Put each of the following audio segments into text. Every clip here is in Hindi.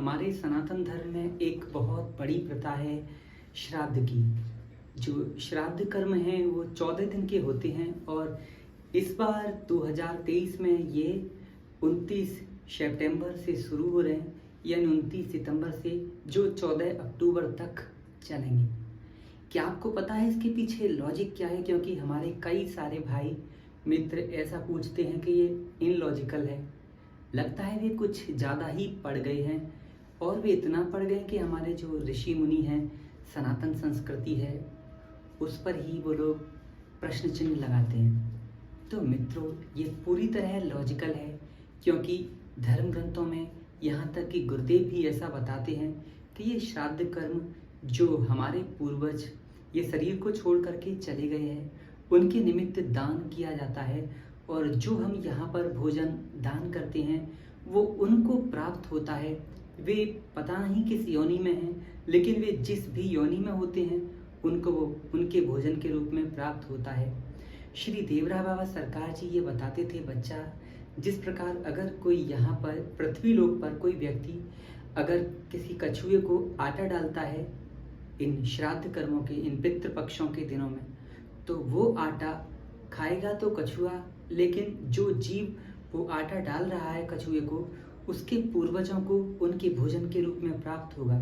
हमारे सनातन धर्म में एक बहुत बड़ी प्रथा है श्राद्ध की। जो श्राद्ध कर्म हैं वो 14 दिन के होते हैं और इस बार 2023 में ये 29 सितंबर से शुरू हो रहे हैं, यानी 29 सितंबर से जो 14 अक्टूबर तक चलेंगे। क्या आपको पता है इसके पीछे लॉजिक क्या है? क्योंकि हमारे कई सारे भाई मित्र ऐसा पूछते हैं कि ये इनलॉजिकल है। लगता है वे कुछ ज़्यादा ही पढ़ गए हैं और वे इतना पढ़ गए कि हमारे जो ऋषि मुनि हैं, सनातन संस्कृति है, उस पर ही वो लोग प्रश्न चिन्ह लगाते हैं। तो मित्रों, ये पूरी तरह लॉजिकल है, क्योंकि धर्म ग्रंथों में यहाँ तक कि गुरुदेव भी ऐसा बताते हैं कि ये श्राद्ध कर्म जो हमारे पूर्वज ये शरीर को छोड़ करके चले गए हैं, उनके निमित्त दान किया जाता है और जो हम यहाँ पर भोजन दान करते हैं वो उनको प्राप्त होता है। वे पता नहीं किस योनि में हैं, लेकिन वे जिस भी योनि में होते हैं उनको वो उनके भोजन के रूप में प्राप्त होता है। श्री देवरा बाबा सरकार जी ये बताते थे, बच्चा, जिस प्रकार अगर कोई यहाँ पर पृथ्वी लोक पर कोई व्यक्ति अगर किसी कछुए को आटा डालता है इन श्राद्ध कर्मों के, इन पितृ पक्षों के दिनों में, तो वो आटा खाएगा तो कछुआ, लेकिन जो जीव वो आटा डाल रहा है कछुए को, उसके पूर्वजों को उनके भोजन के रूप में प्राप्त होगा।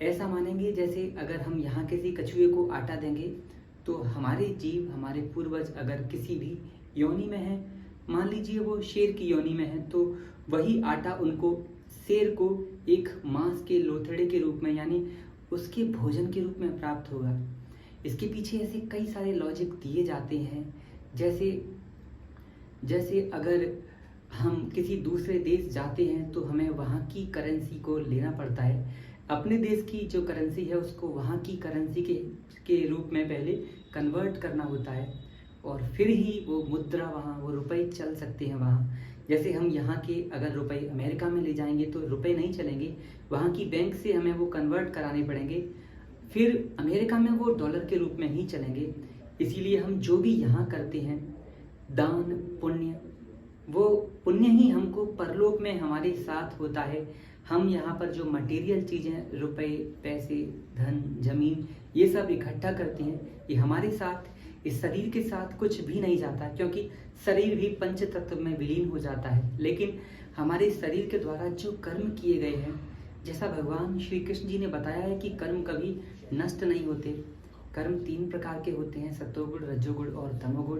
ऐसा मानेंगे जैसे अगर हम यहाँ किसी कछुए को आटा देंगे तो हमारे जीव, हमारे पूर्वज अगर किसी भी योनि में हैं, मान लीजिए वो शेर की योनि में है, तो वही आटा उनको, शेर को, एक मांस के लोथड़े के रूप में, यानी उसके भोजन के रूप में प्राप्त होगा। इसके पीछे ऐसे कई सारे लॉजिक दिए जाते हैं, जैसे अगर हम किसी दूसरे देश जाते हैं तो हमें वहाँ की करेंसी को लेना पड़ता है। अपने देश की जो करेंसी है उसको वहाँ की करेंसी के रूप में पहले कन्वर्ट करना होता है और फिर ही वो मुद्रा वहाँ, वो रुपए चल सकते हैं वहाँ। जैसे हम यहाँ के अगर रुपए अमेरिका में ले जाएंगे तो रुपए नहीं चलेंगे, वहाँ की बैंक से हमें वो कन्वर्ट कराने पड़ेंगे, फिर अमेरिका में वो डॉलर के रूप में ही चलेंगे। इसीलिए हम जो भी यहाँ करते हैं दान पुण्य, वो पुण्य ही हमको परलोक में हमारे साथ होता है। हम यहाँ पर जो मटेरियल चीज़ें, रुपए, पैसे, धन, जमीन, ये सब इकट्ठा करते हैं, ये हमारे साथ, इस शरीर के साथ कुछ भी नहीं जाता, क्योंकि शरीर भी पंच तत्व में विलीन हो जाता है। लेकिन हमारे शरीर के द्वारा जो कर्म किए गए हैं, जैसा भगवान श्री कृष्ण जी ने बताया है कि कर्म कभी नष्ट नहीं होते। कर्म 3 प्रकार के होते हैं, सत्वगुण, रजोगुण और तमोगुण।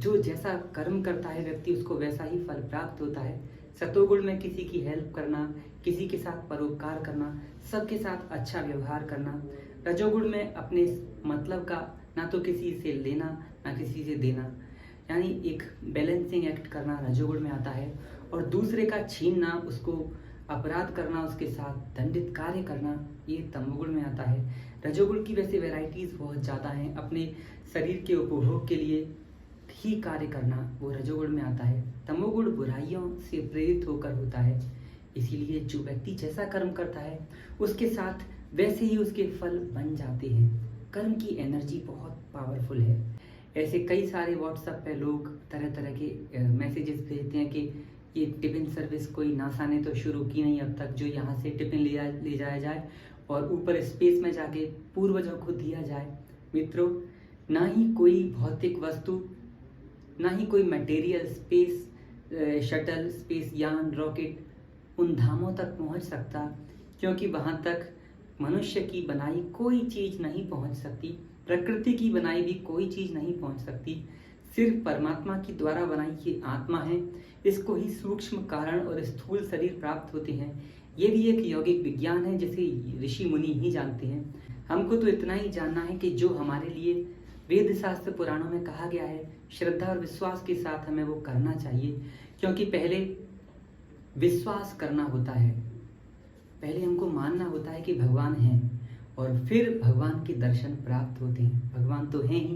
जो जैसा कर्म करता है व्यक्ति, उसको वैसा ही फल प्राप्त होता है। सत्वगुण में किसी की हेल्प करना, किसी के साथ परोपकार करना, सबके साथ अच्छा व्यवहार करना। रजोगुण में अपने मतलब का ना तो किसी से लेना ना किसी से देना, यानी एक बैलेंसिंग एक्ट करना रजोगुण में आता है। और दूसरे का छीनना, उसको अपराध करना, उसके साथ दंडित कार्य करना, ये तमोगुण में आता है। रजोगुण की वैसे वैरायटीज बहुत ज़्यादा हैं। अपने शरीर के उपभोग के लिए ही कार्य करना वो रजोगुण में आता है। तमोगुण बुराइयों से प्रेरित होकर होता है। इसीलिए जो व्यक्ति जैसा कर्म करता है उसके साथ वैसे ही उसके फल बन जाते हैं। कर्म की एनर्जी बहुत पावरफुल है। ऐसे कई सारे व्हाट्सएप पे लोग तरह तरह के मैसेजेस भेजते हैं कि ये टिफिन सर्विस कोई नासा ने तो शुरू की नहीं अब तक, जो यहाँ से टिफिन ले जाया जाए और ऊपर स्पेस में जाके पूर्वजों को दिया जाए। मित्रों, ना ही कोई भौतिक वस्तु, ना ही कोई मटेरियल, स्पेस शटल, स्पेस यान, रॉकेट उन धामों तक पहुंच सकता, क्योंकि वहां तक मनुष्य की बनाई कोई चीज नहीं पहुंच सकती, प्रकृति की बनाई भी कोई चीज नहीं पहुंच सकती। सिर्फ परमात्मा की द्वारा बनाई ये आत्मा है, इसको ही सूक्ष्म कारण और स्थूल शरीर प्राप्त होते हैं। ये भी एक यौगिक विज्ञान है जिसे ऋषि मुनि ही जानते हैं। हमको तो इतना ही जानना है कि जो हमारे लिए वेद शास्त्र पुराणों में कहा गया है, श्रद्धा और विश्वास के साथ हमें वो करना चाहिए। क्योंकि पहले विश्वास करना होता है, पहले हमको मानना होता है कि भगवान हैं और फिर भगवान के दर्शन प्राप्त होते हैं। भगवान तो हैं ही,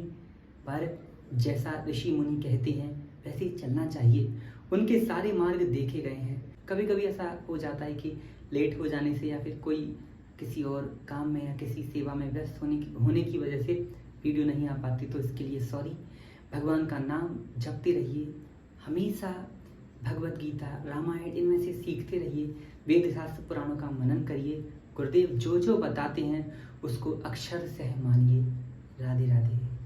पर जैसा ऋषि मुनि कहते हैं वैसे ही चलना चाहिए। उनके सारे मार्ग देखे गए हैं। कभी कभी ऐसा हो जाता है कि लेट हो जाने से या फिर कोई किसी और काम में या किसी सेवा में व्यस्त होने की वजह से वीडियो नहीं आ पाती, तो इसके लिए सॉरी। भगवान का नाम जपते रहिए, हमेशा भगवत गीता, रामायण, इनमें से सीखते रहिए। वेद शास्त्र पुराणों का मनन करिए। गुरुदेव जो जो बताते हैं उसको अक्षर सह मानिए। राधे राधे।